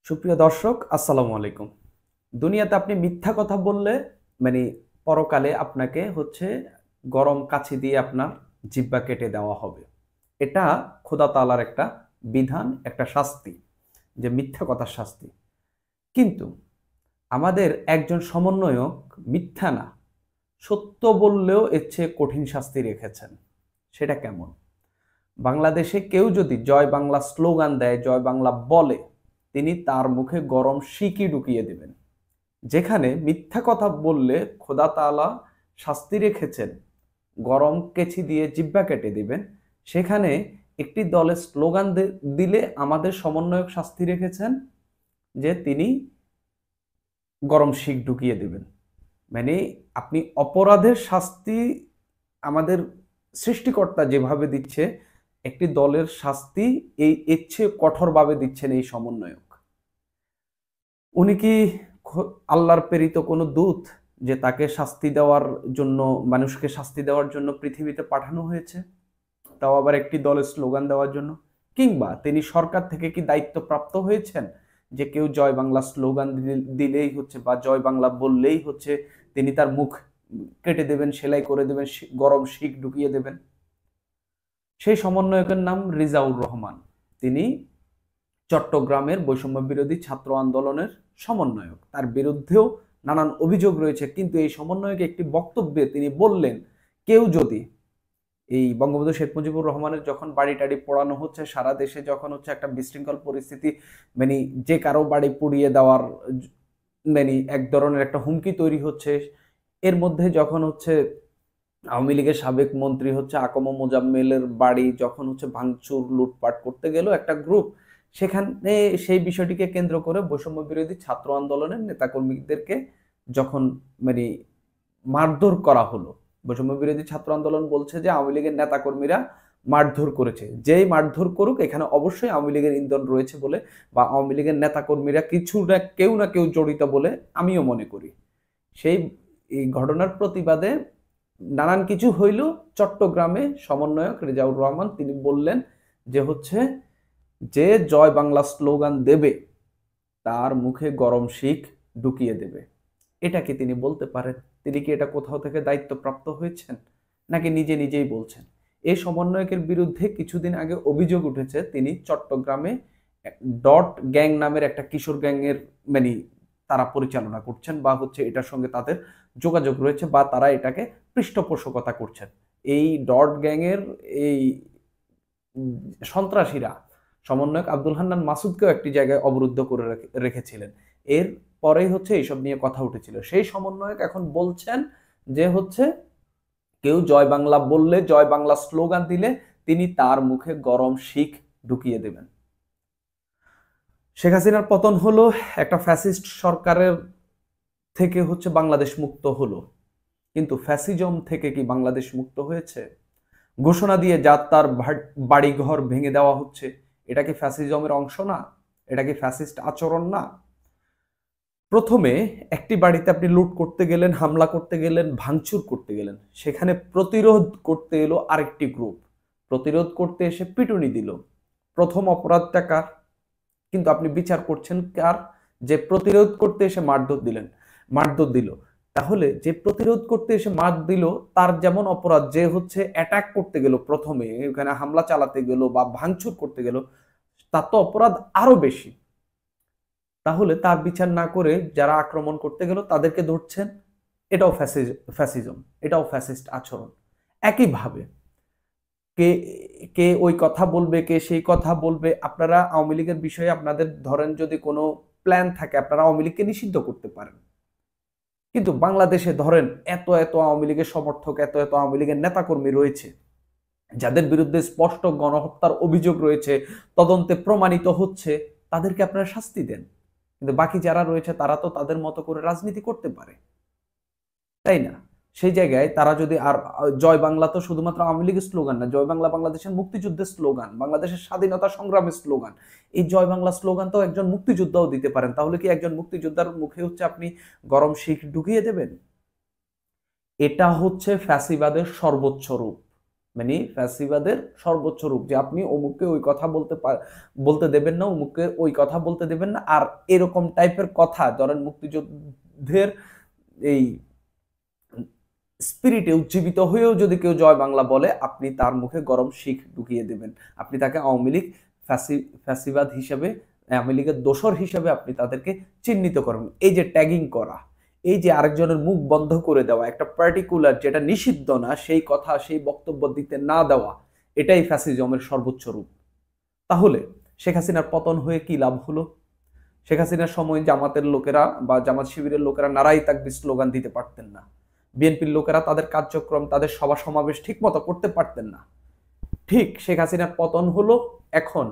সুপ্রিয় দর্শক, আসসালামু আলাইকুম। দুনিয়াতে আপনি মিথ্যা কথা বললে মানে পরকালে আপনাকে গরম কাছি দিয়ে আপনার জিহ্বা কেটে দেওয়া হবে। এটা খোদা তাআলার একটা বিধান, একটা শাস্তি, যে মিথ্যা কথার শাস্তি। কিন্তু আমাদের একজন সমন্বয়ক মিথ্যা না, সত্য বললেও এর চেয়ে কঠিন শাস্তি রেখেছেন। সেটা কেমন? বাংলাদেশে কেউ যদি জয় বাংলা স্লোগান দেয়, জয় বাংলা বলে, তিনি তার মুখে গরম শিকই ঢুকিয়ে দেবেন। যেখানে মিথ্যা কথা বললে খোদা তাআলা শাস্তি রেখেছেন, গরম কেচি দিয়ে জিহ্বা কেটে দিবেন, সেখানে একটি দলের স্লোগান দিলে আমাদের সমন্বয়ক শাস্তি রেখেছেন যে তিনি গরম শিক ঢুকিয়ে দিবেন। মানে আপনি অপরাধের শাস্তি আমাদের সৃষ্টিকর্তা যেভাবে দিচ্ছে, একটি দলের শাস্তি এর চেয়ে কঠোরভাবে দিচ্ছেন এই সমন্বয়ক। উনি কি আল্লাহর প্রেরিত কোনো দূত, যে তাকে শাস্তি দেওয়ার জন্য, মানুষকে শাস্তি দেওয়ার জন্য পৃথিবীতে পাঠানো হয়েছে, তাও আবার একটি দলের স্লোগান দেওয়ার জন্য? কিংবা তিনি সরকার থেকে কি দায়িত্বপ্রাপ্ত হয়েছেন যে কেউ জয় বাংলা স্লোগান দিলেই বা জয় বাংলা বললেই তিনি তার মুখ কেটে দেবেন, সেলাই করে দেবেন, গরম শিক ঢুকিয়ে দেবেন? সেই সমন্বয়কের নাম রিজাউর রহমান। তিনি চট্টগ্রামের বৈষম্য বিরোধী ছাত্র আন্দোলনের সমন্বয়ক। তার বিরুদ্ধেও নানান অভিযোগ রয়েছে, কিন্তু এই সমন্বয়কে একটি বক্তব্যে তিনি বললেন, কেউ যদি এই বঙ্গবন্ধু শেখ মুজিবুর রহমানের যখন বাড়ি টাড়ি পোড়ানো হচ্ছে, সারা দেশে যখন একটা বিশৃঙ্খল পরিস্থিতি, মানে যে কারো বাড়ি পুড়িয়ে দেওয়ার এক ধরনের একটা হুমকি তৈরি হচ্ছে, এর মধ্যে যখন আওয়ামী লীগের সাবেক মন্ত্রী আকম মোজাম্মেলের বাড়ি যখন ভাঙচুর লুটপাট করতে গেল একটা গ্রুপ, সেখানে সেই বিষয়টিকে কেন্দ্র করে বৈষম্য বিরোধী ছাত্র আন্দোলনের নেতাকর্মীদেরকে যখন মানে মারধর করা হলো, বৈষম্য বিরোধী ছাত্র আন্দোলন বলছে যে আওয়ামী লীগের নেতাকর্মীরা মারধর করেছে। যেই মারধর করুক, এখানে অবশ্যই আওয়ামী লীগের ইন্ধন রয়েছে বলে, বা আওয়ামী লীগের নেতাকর্মীরা কিছু না কেউ জড়িত বলে আমিও মনে করি। সেই এই ঘটনার প্রতিবাদে নানান কিছু হইল। চট্টগ্রামে সমন্বয়ক রেজাউর রহমান তিনি বললেন যে যে জয় বাংলা স্লোগান দেবে তার মুখে গরম শিক ঢুকিয়ে দেবে। এটা কি তিনি বলতে পারেন? তিনি কি এটা কোথাও থেকে দায়িত্বপ্রাপ্ত হয়েছেন, নাকি নিজে নিজেই বলছেন? এই সমন্বয়কের বিরুদ্ধে কিছুদিন আগে অভিযোগ উঠেছে তিনি চট্টগ্রামে ডট গ্যাং নামের একটা কিশোর গ্যাংয়ের মানে তারা পরিচালনা করছেন, বা এটার সঙ্গে তাদের যোগাযোগ রয়েছে, বা তারা এটাকে পৃষ্ঠপোষকতা করছেন। এই ডট গ্যাংয়ের এই সন্ত্রাসীরা সমন্বয়ক আব্দুল হান্নান মাসুদকেও একটি জায়গায় অবরুদ্ধ করে রেখেছিলেন। এর পরেই এইসব নিয়ে কথা উঠেছিল। সেই সমন্বয়ক এখন বলছেন যে কেউ জয় বাংলা বললে, জয় বাংলা স্লোগান দিলে তিনি তার মুখে গরম শিক ঢুকিয়ে দেবেন। শেখ হাসিনার পতন হলো, একটা ফ্যাসিস্ট সরকারের থেকে বাংলাদেশ মুক্ত হলো, কিন্তু ফ্যাসিজম থেকে কি বাংলাদেশ মুক্ত হয়েছে? ঘোষণা দিয়ে যার বাড়ি ঘর ভেঙে দেওয়া হচ্ছে, এটা কি ফ্যাসিজমের অংশ না? এটা কি ফ্যাসিস্ট আচরণ না? প্রথমে একটি বাড়িতে আপনি লুট করতে গেলেন, হামলা করতে গেলেন, ভাঙচুর করতে গেলেন, সেখানে প্রতিরোধ করতে এলো আরেকটি গ্রুপ, প্রতিরোধ করতে এসে পিটুনি দিল। প্রথম অপরাধটা কার? কিন্তু আপনি বিচার করছেন কার? যে প্রতিরোধ করতে এসে মারধর দিল। তাহলে যে প্রতিরোধ করতে এসে মার দিল তার যেমন অপরাধ, যে অ্যাটাক করতে গেল, প্রথমে ওখানে হামলা চালাতে গেল বা ভাঙচুর করতে গেল, তার তো অপরাধ আরো বেশি। তাহলে তার বিচার না করে যারা আক্রমণ করতে গেল তাদেরকে ধরছেন, এটাও ফ্যাসিজম, এটাও ফ্যাসিস্ট আচরণ। একইভাবে কে কে ওই কথা বলবে, কে সেই কথা বলবে। আপনারা আওয়ামী লীগের বিষয়ে আপনাদের ধরেন যদি কোনো প্ল্যান থাকে, আপনারা আওয়ামী লীগকে নিষিদ্ধ করতে পারেন, কিন্তু বাংলাদেশে ধরেন এত এত আওয়ামী লীগের সমর্থক, এত এত আওয়ামী লীগের নেতাকর্মী রয়েছে যাদের বিরুদ্ধে স্পষ্ট গণহত্যার অভিযোগ রয়েছে, তদন্তে প্রমাণিত হচ্ছে, তাদেরকে আপনারা শাস্তি দেন। কিন্তু বাকি যারা রয়েছে তারা তো তাদের মতো করে রাজনীতি করতে পারে, তাই না? সেই জায়গায় তারা যদি, আর জয় বাংলা তো শুধুমাত্র আওয়ামী লীগের স্লোগান না, জয় বাংলা বাংলাদেশের মুক্তিযুদ্ধের স্লোগান, বাংলাদেশের স্বাধীনতা সংগ্রামের স্লোগান। এই জয় বাংলা স্লোগান তো একজন মুক্তিযোদ্ধাও দিতে পারেন। তাহলে কি একজন মুক্তিযোদ্ধার মুখে আপনি গরম শিখ ঢুকিয়ে দেবেন? এটা ফ্যাসিবাদের সর্বোচ্চ রূপ। মানে ফ্যাসিবাদের সর্বোচ্চ রূপ, যে আপনি অমুককে ওই কথা বলতে দেবেন না, অমুককে ওই কথা বলতে দেবেন না। আর এরকম টাইপের কথা ধরেন মুক্তিযুদ্ধের এই স্পিরিটে উজ্জীবিত হয়েও যদি কেউ জয় বাংলা বলে, আপনি তার মুখে গরম শিখ ঢুকিয়ে দেবেন। আপনি তাকে আওয়ামী লীগ ফ্যাসিবাদ হিসেবে, আওয়ামী লীগের দোসর হিসেবে আপনি তাদেরকে চিহ্নিত করবেন। এই যে ট্যাগিং করা, এই যে আরেকজনের মুখ বন্ধ করে দেওয়া, একটা পার্টিকুলার যেটা নিষিদ্ধ না সেই কথা সেই বক্তব্য দিতে না দেওয়া, এটাই ফ্যাসিজমের সর্বোচ্চ রূপ। তাহলে শেখ হাসিনার পতন হয়ে কি লাভ হলো? শেখ হাসিনার সময় জামাতের লোকেরা বা জামাত শিবিরের লোকেরা নারাই তাকবীর স্লোগান দিতে পারতেন না, বিএনপির লোকেরা তাদের কার্যক্রম তাদের সভা সমাবেশ ঠিক মতো করতে পারতেন না। ঠিক শেখ হাসিনার পতন হলো, এখন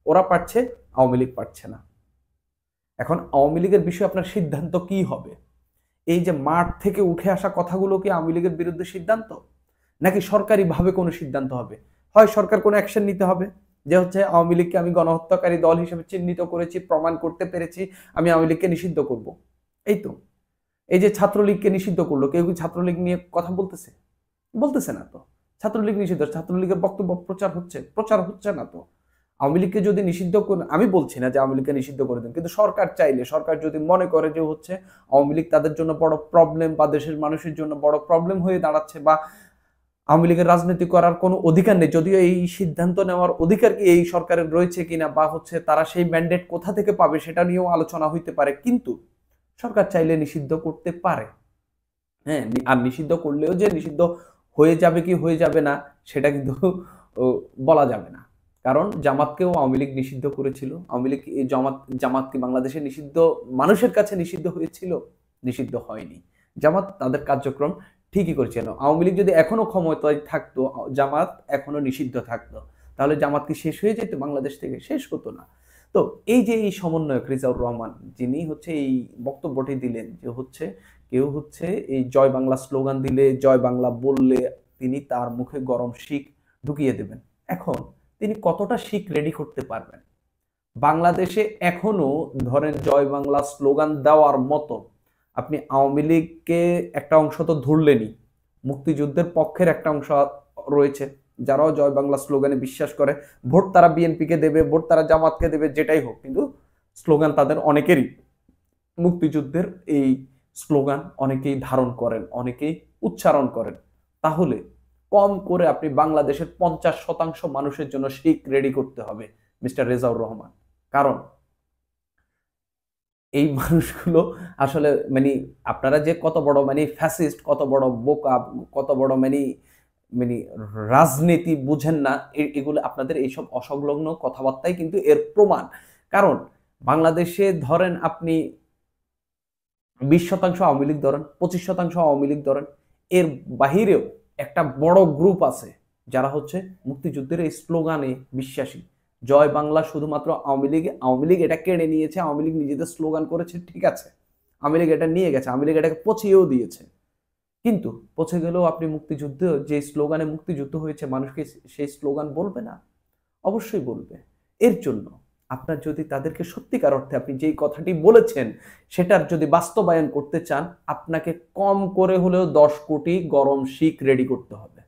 ওরা পারছে, আওয়ামী লীগ পারছে না। এখন আওয়ামী লীগের বিষয়ে আপনার সিদ্ধান্ত কি হবে? এই যে মাঠ থেকে উঠে আসা কথাগুলো কি আওয়ামী লীগের বিরুদ্ধে সিদ্ধান্ত, নাকি সরকারি ভাবে কোনো সিদ্ধান্ত হবে? হয় সরকার কোনো অ্যাকশন নিতে হবে, যে হচ্ছে আওয়ামী লীগকে আমি গণহত্যাকারী দল হিসেবে চিহ্নিত করেছি, প্রমাণ করতে পেরেছি, আমি আওয়ামী লীগকে নিষিদ্ধ করব। এই তো, এই যে ছাত্রলীগকে নিষিদ্ধ করলো, কেউ কি ছাত্রলীগ নিয়ে কথা বলতেছে? বলতেছে না তো। ছাত্রলীগ নিষিদ্ধ, ছাত্রলীগের বক্তব্য প্রচার হচ্ছে না তো। আওয়ামী লীগকে যদি নিষিদ্ধ করে, আমি বলছি না যে আওয়ামী লীগকে নিষিদ্ধ করে দেন, কিন্তু সরকার চাইলে, সরকার যদি মনে করে যে হচ্ছে আওয়ামী লীগ তাদের জন্য বড় প্রবলেম বা দেশের মানুষের জন্য বড় প্রবলেম হয়ে দাঁড়াচ্ছে, বা আওয়ামী লীগের রাজনীতি করার কোনো অধিকার নেই, যদিও এই সিদ্ধান্ত নেওয়ার অধিকার কি এই সরকারের রয়েছে কিনা, বা হচ্ছে তারা সেই ম্যান্ডেট কোথা থেকে পাবে সেটা নিয়েও আলোচনা হইতে পারে, কিন্তু সরকার চাইলে নিষিদ্ধ করতে পারে। হ্যাঁ, আর নিষিদ্ধ করলেও যে নিষিদ্ধ হয়ে যাবে কি হয়ে যাবে না সেটা কিন্তু বলা যাবে না। কারণ জামাতকেও আওয়ামী লীগ নিষিদ্ধ করেছিল। আওয়ামী লীগ জামাত কি বাংলাদেশে নিষিদ্ধ, মানুষের কাছে নিষিদ্ধ হয়েছিল? নিষিদ্ধ হয়নি। জামাত তাদের কার্যক্রম ঠিকই করেছিল। আওয়ামী লীগ যদি এখনো ক্ষমতায় থাকতো, জামাত এখনো নিষিদ্ধ থাকতো, তাহলে জামাত কি শেষ হয়ে যেত বাংলাদেশ থেকে? শেষ হতো না। তো এই যে এই সমন্বয়ক রিজাউর রহমান, যিনি হচ্ছে এই বক্তব্যটি দিলেন যে হচ্ছে কেউ হচ্ছে এই জয় বাংলা স্লোগান দিলে, জয় বাংলা বললে তিনি তার মুখে গরম শিক ঢুকিয়ে দেবেন। এখন তিনি কতটা শিক রেডি করতে পারবেন? বাংলাদেশে এখনো ধরেন জয় বাংলা স্লোগান দেওয়ার মতো, আপনি আওয়ামী লীগকে একটা অংশ তো ধরলেনই, মুক্তিযুদ্ধের পক্ষের একটা অংশ রয়েছে যারাও জয় বাংলা স্লোগানে বিশ্বাস করে। ভোট তারা বিএনপিকে দেবে, ভোট তারা জামাতকে দেবে, যেটাই হোক, কিন্তু স্লোগান তাদের অনেকেরই, মুক্তিযুদ্ধের এই স্লোগান অনেকেই ধারণ করেন, অনেকেই উচ্চারণ করেন। তাহলে কম করে আপনি বাংলাদেশের 50% মানুষের জন্য শিক রেডি করতে হবে মিস্টার রেজাউর রহমান। কারণ এই মানুষগুলো আসলে মানে আপনারা যে কত বড় মানে ফ্যাসিস্ট, কত বড় বোকা, কত বড় মানে মানে রাজনীতি বুঝেন না, এগুলো আপনাদের এইসব অসংলগ্ন কথাবার্তাই কিন্তু এর প্রমাণ। কারণ বাংলাদেশে ধরেন আপনি 20% আওয়ামী লীগ ধরেন, 25% আওয়ামী লীগ ধরেন, এর বাহিরেও একটা বড় গ্রুপ আছে যারা হচ্ছে মুক্তিযুদ্ধের এই স্লোগানে বিশ্বাসী। জয় বাংলা শুধুমাত্র আওয়ামী লীগ এটা কেড়ে নিয়েছে, আওয়ামী লীগ নিজেদের স্লোগান করেছে, ঠিক আছে, আওয়ামী লীগ এটা নিয়ে গেছে, আওয়ামী লীগ এটাকে পচিয়েও দিয়েছে, কিন্তু পচে গেলেও আপনি মুক্তিযুদ্ধ যে স্লোগানে মুক্তিযুদ্ধ হয়েছে, মানুষকে সেই স্লোগান বলবে না? অবশ্যই বলবে। এর জন্য আপনার যদি তাদেরকে সত্যিকার অর্থে আপনি যেই কথাটি বলেছেন সেটার যদি বাস্তবায়ন করতে চান, আপনাকে কম করে হলেও 10 কোটি গরম শিক রেডি করতে হবে।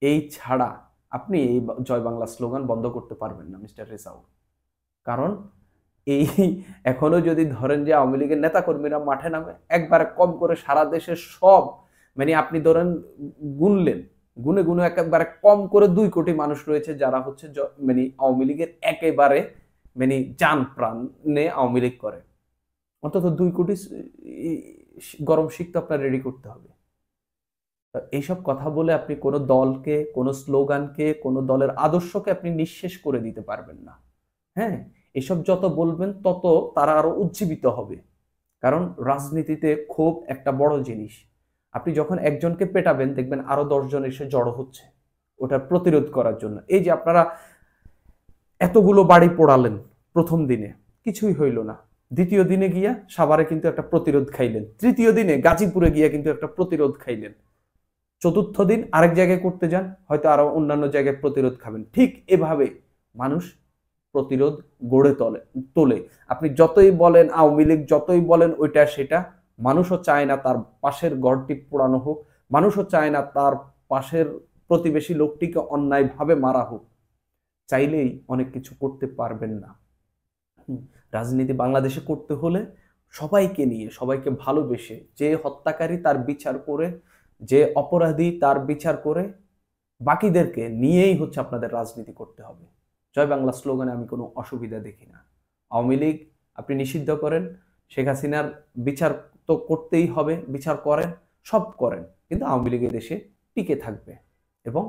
এই ছাড়া আপনি এই জয় বাংলা স্লোগান বন্ধ করতে পারবেন না মিস্টার রেজাউল। কারণ এই এখনো যদি ধরেন যে আওয়ামী লীগের নেতাকর্মীরা মাঠে নামে, একবারে কম করে সারা দেশের সব মানে আপনি ধরেন গুনলেন, গুনে গুনে একেবারে কম করে 2 কোটি মানুষ রয়েছে যারা হচ্ছে মানে আওয়ামী লীগের একেবারে মানে জান প্রাণে আওয়ামী লীগ করে। অন্তত 2 কোটি গরম শিক তো আপনার রেডি করতে হবে। এইসব কথা বলে আপনি কোনো দলকে, কোনো স্লোগানকে, কোনো দলের আদর্শকে আপনি নিঃশেষ করে দিতে পারবেন না। হ্যাঁ, এসব যত বলবেন তত তারা আরো উজ্জীবিত হবে। কারণ রাজনীতিতে ক্ষোভ একটা বড় জিনিস। আপনি যখন একজনকে পেটাবেন দেখবেন আরো 10 জন এসে জড়ো হচ্ছে ওটা প্রতিরোধ করার জন্য। এই যে আপনারা এতগুলো বাড়ি পোড়ালেন প্রথম দিনে, কিছুই হইল না। দ্বিতীয় দিনে গিয়া সাভারে কিন্তু একটা প্রতিরোধ খাইলেন, তৃতীয় দিনে গাজীপুরে গিয়া কিন্তু একটা প্রতিরোধ খাইলেন, চতুর্থ দিন আরেক জায়গায় করতে যান, হয়তো আরো অন্যান্য জায়গায় প্রতিরোধ খাবেন। ঠিক এভাবে মানুষ প্রতিরোধ গড়ে তোলে। আপনি যতই বলেন আওয়ামী লীগ, যতই বলেন ওইটা সেটা, মানুষও চায় না তার পাশের ঘরটি পোড়ানো হোক, মানুষও চায় না তার পাশের প্রতিবেশী লোকটিকে অন্যায়ভাবে মারা হোক, চাইলেই অনেক কিছু করতে পারবেন না। রাজনীতি বাংলাদেশে করতে হলে সবাইকে নিয়ে, সবাইকে ভালোবেসে, যে হত্যাকারী তার বিচার করে, যে অপরাধী তার বিচার করে, বাকিদেরকে নিয়েই হচ্ছে আপনাদের রাজনীতি করতে হবে। জয় বাংলা স্লোগানে আমি কোনো অসুবিধা দেখি না। আওয়ামী লীগ আপনি নিষিদ্ধ করেন, শেখ হাসিনার বিচার তো করতেই হবে, বিচার করেন, সব করেন, কিন্তু আওয়ামী লীগ দেশে টিকে থাকবে এবং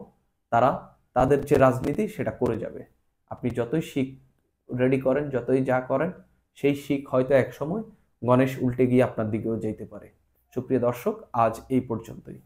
তারা তাদের যে রাজনীতি সেটা করে যাবে। আপনি যতই শিখ রেডি করেন, যতই যা করেন, সেই শিখ হয়তো একসময় গণেশ উল্টে গিয়ে আপনার দিকেও যেতে পারে। সুপ্রিয় দর্শক, আজ এই পর্যন্তই।